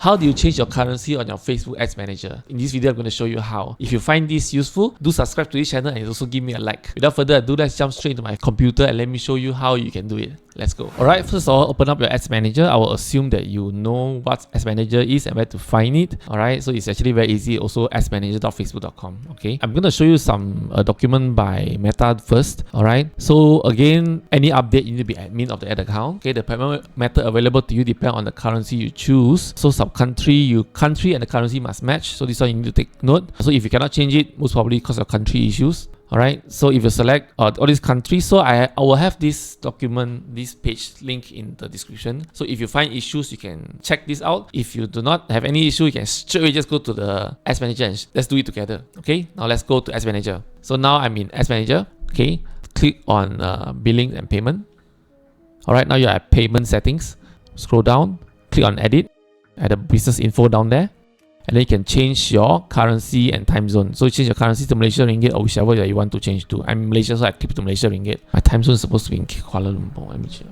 How do you change your currency on your Facebook Ads Manager? In this video, I'm going to show you how. If you find this useful, do subscribe to this channel and also give me a like. Without further ado, let's jump straight into my computer and let me show you how you can do it. Let's go. Alright, first of all, open up your Ads Manager. I will assume that you know what Ads Manager is and where to find it. Alright, so it's actually very easy. Also, adsmanager.facebook.com. Okay, I'm going to show you some document by Meta first. Alright, so again, any update, you need to be admin of the ad account. Okay, the payment method available to you depend on the currency you choose. So country and the currency must match. So this one you need to take note. So if you cannot change it, most probably because of country issues. Alright, so if you select all these countries, so I will have this document, this page link in the description. So if you find issues, you can check this out. If you do not have any issue, you can straight away just go to the Ads Manager and let's do it together. Okay, now let's go to Ads Manager. So now I'm in Ads Manager. Okay, click on billing and payment. Alright, now you're at payment settings. Scroll down, click on edit. Add the business info down there, and then you can change your currency and time zone. So you change your currency to Malaysia ringgit or whichever that you want to change to. I'm Malaysia, so I click to Malaysia ringgit. My time zone is supposed to be in Kuala Lumpur. Let me check.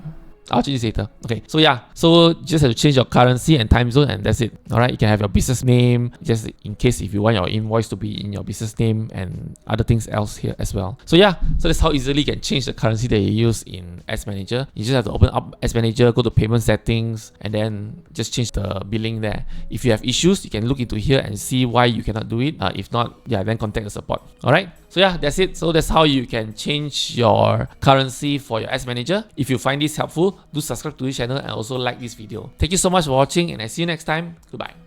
I'll change this later. Okay, so yeah, so just have to change your currency and time zone and that's it. Alright, you can have your business name just in case if you want your invoice to be in your business name and other things else here as well. So yeah, so that's how easily you can change the currency that you use in Ads Manager. You just have to open up Ads Manager, go to payment settings and then just change the billing there. If you have issues, you can look into here and see why you cannot do it. If not, yeah, then contact the support. Alright, so yeah, that's it. So that's how you can change your currency for your Ads Manager. If you find this helpful, do subscribe to this channel and also like this video. Thank you so much for watching and I see you next time. Goodbye.